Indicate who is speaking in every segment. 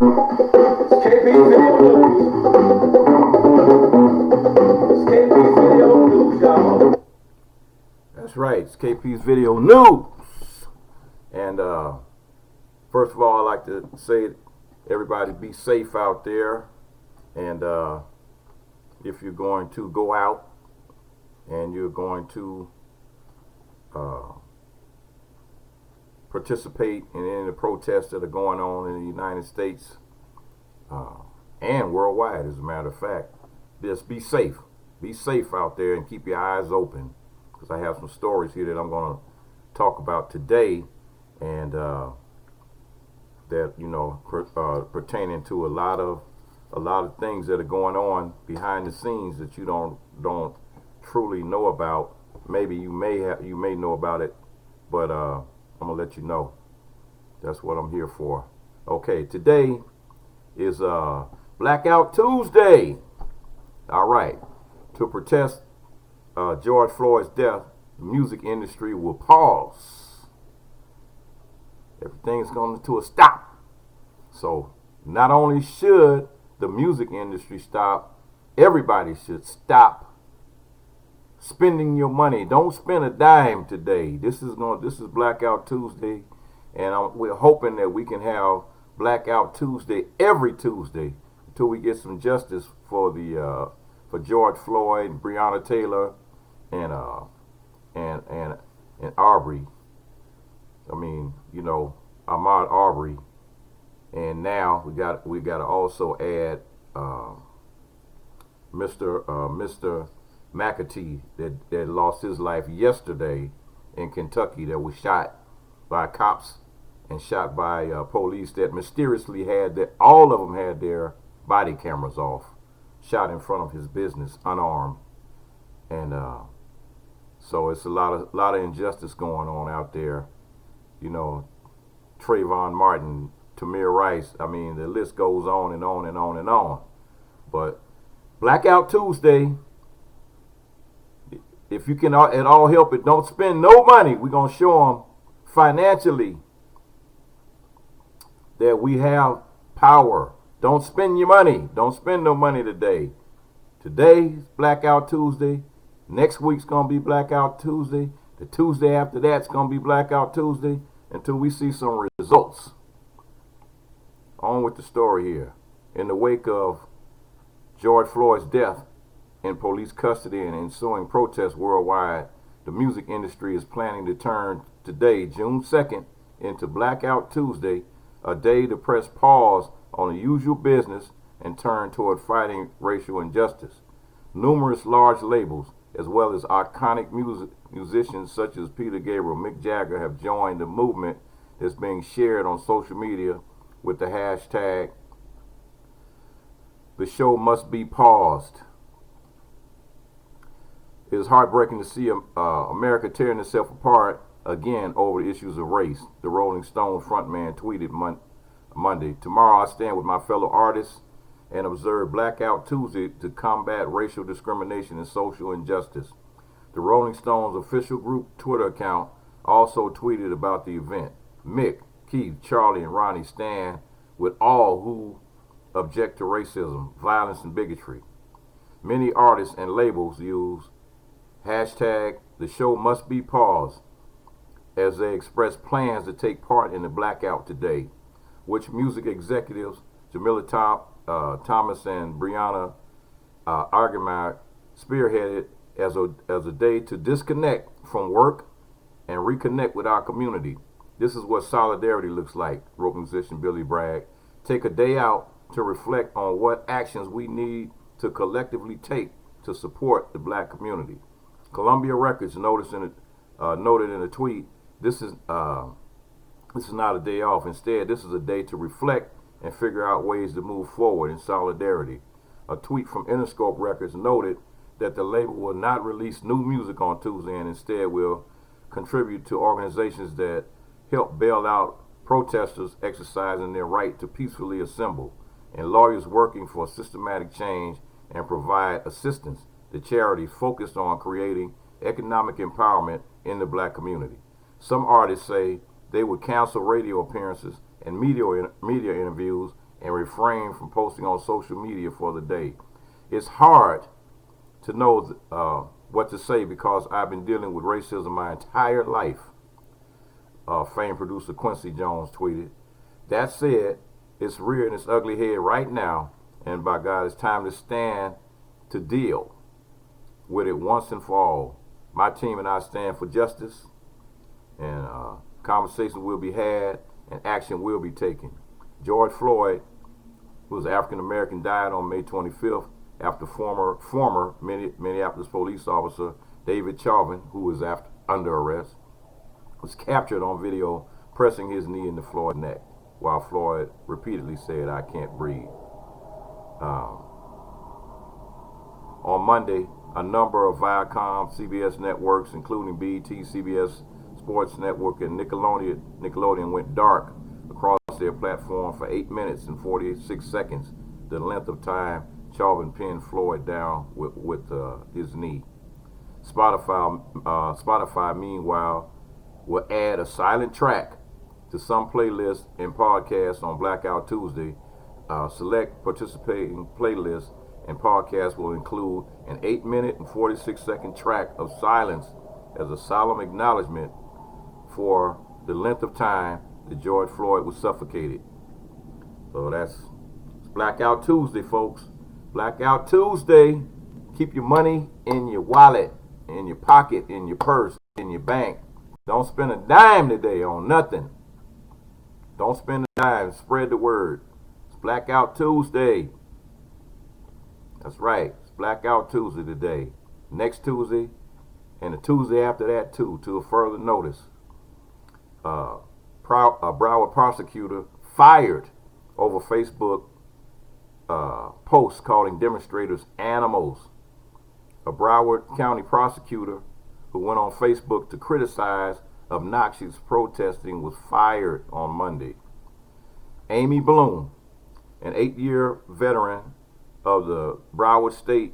Speaker 1: KP's video news. KP's video news, y'all. That's right, it's KP's video news. And first of all, I'd like to say, everybody be safe out there. And if you're going to go out and you're going to participate in any of the protests that are going on in the United States and worldwide, as a matter of fact, just be safe. Be safe out there and keep your eyes open, because I have some stories here that I'm going to talk about today, and that, you know, pertaining to a lot of things that are going on behind the scenes that you don't truly know about. Maybe you may know about it, but I'm gonna let you know. That's what I'm here for. Okay, today is Blackout Tuesday. All right, to protest George Floyd's death, the music industry will pause. Everything's going to a stop. So not only should the music industry stop, everybody should stop spending your money. Don't spend a dime today. This is Blackout Tuesday, and we're hoping that we can have Blackout Tuesday every Tuesday until we get some justice for George Floyd, Breonna Taylor, and Arbery. I mean, you know, Ahmaud Arbery. And now we got to also add Mr. McAtee that lost his life yesterday in Kentucky, that was shot by cops and shot by police that mysteriously all of them had their body cameras off, shot in front of his business unarmed. And so it's a lot of injustice going on out there. You know, Trayvon Martin, Tamir Rice, I mean, the list goes on and on and on and on. But Blackout Tuesday, if you can at all help it, don't spend no money. We're going to show them financially that we have power. Don't spend your money. Don't spend no money today. Today's Blackout Tuesday. Next week's going to be Blackout Tuesday. The Tuesday after that's going to be Blackout Tuesday, until we see some results. On with the story here. In the wake of George Floyd's death in police custody and ensuing protests worldwide, the music industry is planning to turn today, June 2nd, into Blackout Tuesday, a day to press pause on the usual business and turn toward fighting racial injustice. Numerous large labels, as well as iconic musicians such as Peter Gabriel, Mick Jagger, have joined the movement that's being shared on social media with the hashtag "The show must be paused." It is heartbreaking to see America tearing itself apart again over the issues of race. The Rolling Stone frontman tweeted Monday, "Tomorrow I stand with my fellow artists and observe Blackout Tuesday to combat racial discrimination and social injustice." The Rolling Stones official group Twitter account also tweeted about the event. Mick, Keith, Charlie, and Ronnie stand with all who object to racism, violence, and bigotry. Many artists and labels use hashtag "The show must be paused" as they express plans to take part in the blackout today, which music executives Jamila Thomas and Brianna Argamar spearheaded as a day to disconnect from work and reconnect with our community. "This is what solidarity looks like," wrote musician Billy Bragg. "Take a day out to reflect on what actions we need to collectively take to support the black community." Columbia Records noted in a tweet, this is not a day off. Instead, this is a day to reflect and figure out ways to move forward in solidarity. A tweet from Interscope Records noted that the label will not release new music on Tuesday and instead will contribute to organizations that help bail out protesters exercising their right to peacefully assemble, and lawyers working for systematic change, and provide assistance to charities focused on creating economic empowerment in the black community. Some artists say they would cancel radio appearances and media interviews and refrain from posting on social media for the day. It's hard to know what to say because I've been dealing with racism my entire life, famed producer Quincy Jones tweeted. That said, it's rearing its ugly head right now, and by God, it's time to stand to deal with it once and for all. My team and I stand for justice, and conversations will be had, and action will be taken. George Floyd, who was African American, died on May 25th after former Minneapolis police officer David Chauvin, who was under arrest, was captured on video pressing his knee into Floyd's neck, while Floyd repeatedly said, "I can't breathe." On Monday, a number of Viacom, CBS networks, including BET, CBS Sports Network, and Nickelodeon went dark across their platform for 8 minutes and 46 seconds, the length of time Chauvin pinned Floyd down with his knee. Spotify, meanwhile, will add a silent track to some playlists and podcasts on Blackout Tuesday. Select participating playlists and podcasts will include an 8-minute and 46-second track of silence as a solemn acknowledgement for the length of time that George Floyd was suffocated. So that's Blackout Tuesday, folks. Blackout Tuesday. Keep your money in your wallet, in your pocket, in your purse, in your bank. Don't spend a dime today on nothing. Don't spend a dime. Spread the word. It's Blackout Tuesday. That's right. It's Blackout Tuesday today. Next Tuesday and the Tuesday after that too, to a further notice. A Broward prosecutor fired over Facebook posts calling demonstrators animals. A Broward County prosecutor who went on Facebook to criticize obnoxious protesting was fired on Monday. Amy Bloom, an 8-year veteran of the Broward State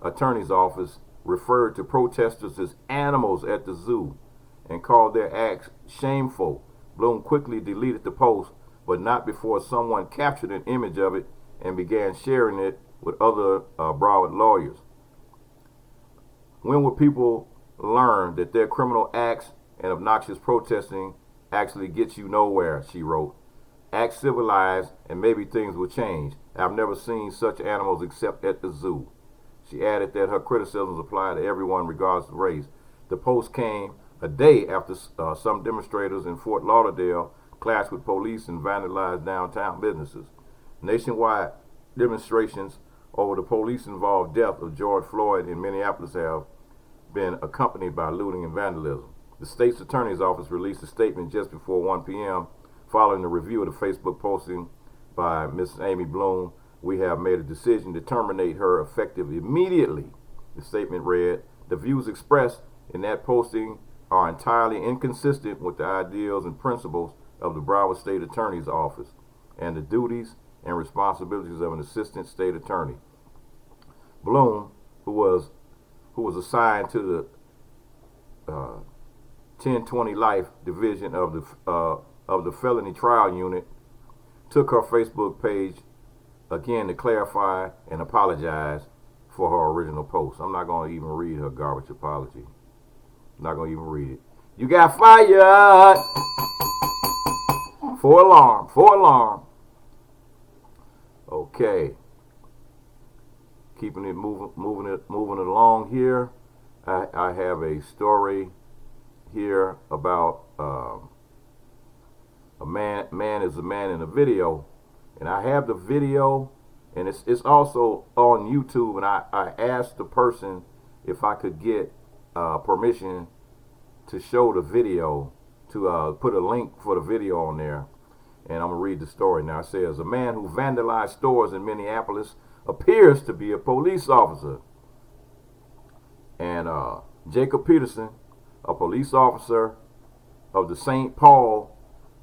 Speaker 1: Attorney's Office, referred to protesters as animals at the zoo and called their acts shameful. Bloom quickly deleted the post, but not before someone captured an image of it and began sharing it with other Broward lawyers. When will people learn that their criminal acts and obnoxious protesting actually gets you nowhere, she wrote. Act civilized and maybe things will change. I've never seen such animals except at the zoo. She added that her criticisms apply to everyone regardless of race. The post came a day after some demonstrators in Fort Lauderdale clashed with police and vandalized downtown businesses. Nationwide demonstrations over the police-involved death of George Floyd in Minneapolis have been accompanied by looting and vandalism. The state's attorney's office released a statement just before 1 p.m. following the review of the Facebook posting by Ms. Amy Bloom. We have made a decision to terminate her effective immediately. The statement read, the views expressed in that posting are entirely inconsistent with the ideals and principles of the Broward State Attorney's Office and the duties and responsibilities of an assistant state attorney. Bloom, who was assigned to the 1020 Life Division of the Felony Trial Unit, took her Facebook page again to clarify and apologize for her original post. I'm not going to even read her garbage apology. I'm not going to even read it. You got fired! For alarm. Okay. Keeping it moving it along here. I have a story here about a man is a man in a video, and I have the video, and it's also on YouTube, and I asked the person if I could get permission to show the video, to put a link for the video on there, and I'm gonna read the story now. It says, a man who vandalized stores in Minneapolis appears to be a police officer. And Jacob Peterson, a police officer of the St. Paul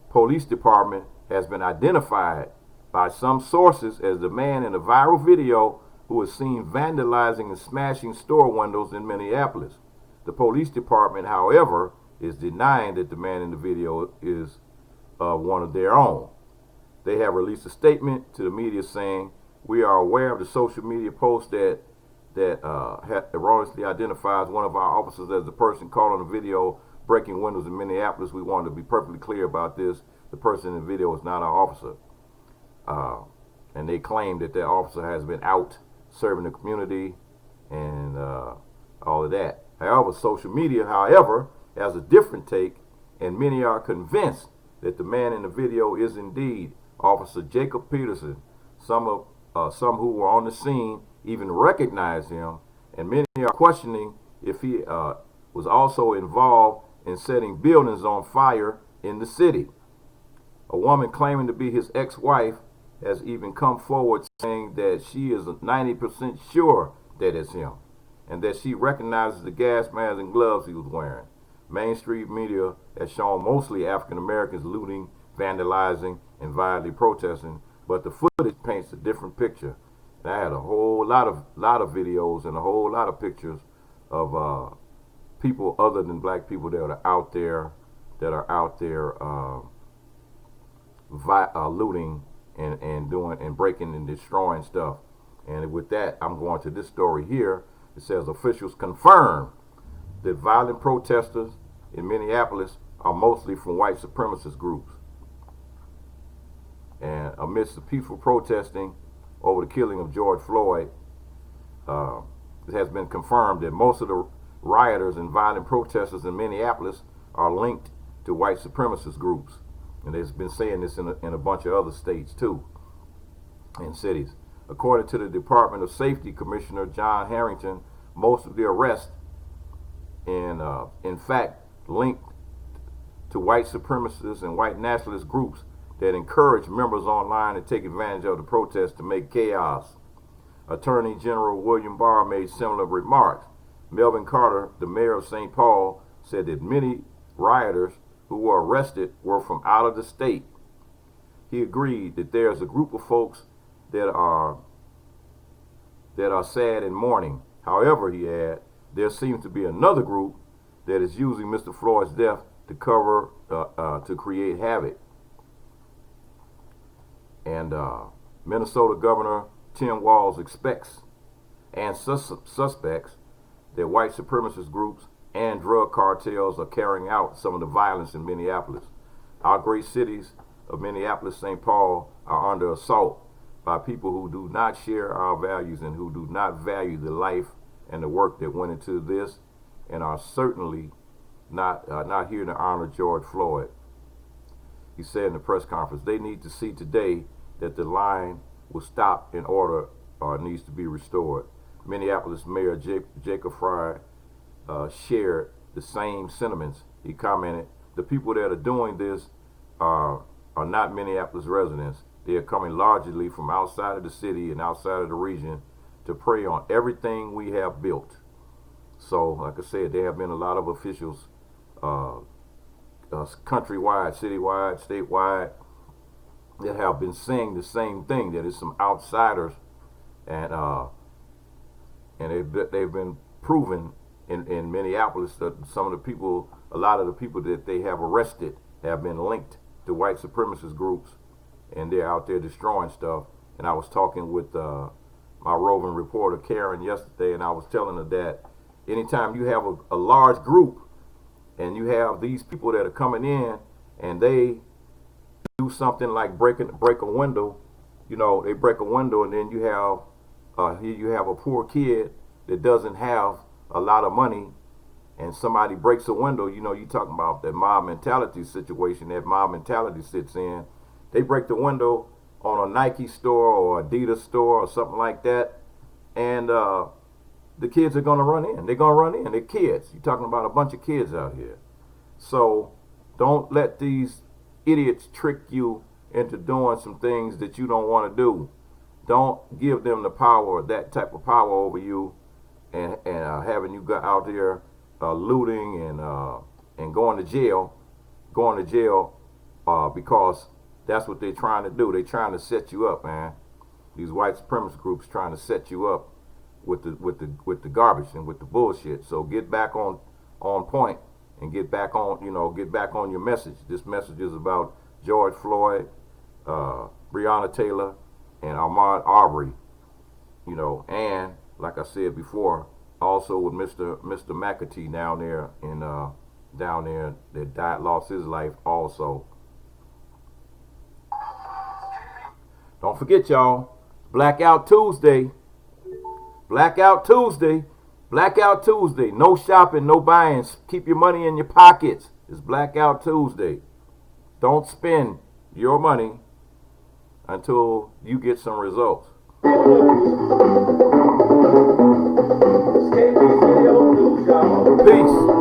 Speaker 1: Police Department, has been identified by some sources as the man in the viral video who was seen vandalizing and smashing store windows in Minneapolis. The police department, however, is denying that the man in the video is one of their own. They have released a statement to the media saying, "We are aware of the social media post that erroneously identifies one of our officers as the person caught on the video breaking windows in Minneapolis. We wanted to be perfectly clear about this. The person in the video is not our officer." And they claim that their officer has been out serving the community and all of that. However, social media, has a different take, and many are convinced that the man in the video is indeed Officer Jacob Peterson. Some who were on the scene even recognize him, and many are questioning if he was also involved in setting buildings on fire in the city. A woman claiming to be his ex-wife has even come forward saying that she is 90% sure that it's him, and that she recognizes the gas mask and gloves he was wearing. Mainstream media has shown mostly African Americans looting, vandalizing, and violently protesting, but the footage paints a different picture. And I had a whole lot of videos and a whole lot of pictures of people other than black people that are out there looting and breaking and destroying stuff. And with that, I'm going to this story here. It says officials confirm that violent protesters in Minneapolis are mostly from white supremacist groups. And amidst the peaceful protesting over the killing of George Floyd, it has been confirmed that most of the rioters and violent protesters in Minneapolis are linked to white supremacist groups. And they've been saying this in a bunch of other states too, and cities. According to the Department of Safety Commissioner John Harrington, most of the arrests in fact linked to white supremacists and white nationalist groups that encourage members online to take advantage of the protests to make chaos. Attorney General William Barr made similar remarks. Melvin Carter, the mayor of St. Paul, said that many rioters who were arrested were from out of the state. He agreed that there's a group of folks that are sad and mourning. However, he added, there seems to be another group that is using Mr. Floyd's death to create havoc. And Minnesota Governor Tim Walz expects and suspects that white supremacist groups and drug cartels are carrying out some of the violence in Minneapolis. Our great cities of Minneapolis, St. Paul are under assault by people who do not share our values and who do not value the life and the work that went into this, and are certainly not here to honor George Floyd. He said in the press conference, they need to see today that the line will stop and order needs to be restored. Minneapolis Mayor Jacob Frey shared the same sentiments. He commented, the people that are doing this are not Minneapolis residents. They are coming largely from outside of the city and outside of the region to prey on everything we have built. So, like I said, there have been a lot of officials countrywide, citywide, statewide, that have been saying the same thing, that it's some outsiders, and they've been proven in Minneapolis that some of the people, a lot of the people that they have arrested have been linked to white supremacist groups, and they're out there destroying stuff. And I was talking with my roving reporter Karen yesterday, and I was telling her that anytime you have a large group and you have these people that are coming in and they do something like break a window, they break a window, and then you have a poor kid that doesn't have a lot of money, and somebody breaks a window. You talking about that mob mentality situation that mob mentality sits in. They break the window on a Nike store or Adidas store or something like that, and the kids are going to run in. They're going to run in. They're kids. You're talking about a bunch of kids out here. So don't let these idiots trick you into doing some things that you don't want to do. Don't give them the power, that type of power over you, and having you go out there looting and going to jail because that's what they're trying to do. They're trying to set you up, man. These white supremacist groups trying to set you up with the garbage and with the bullshit. So get back on point and get back on your message. This message is about George Floyd Breonna Taylor, and Ahmaud Arbery. You know, and like I said before, also with Mr. McAtee down there that lost his life also. Don't forget, y'all, Blackout Tuesday. Blackout Tuesday. Blackout Tuesday. No shopping, no buying. Keep your money in your pockets. It's Blackout Tuesday. Don't spend your money until you get some results. Peace.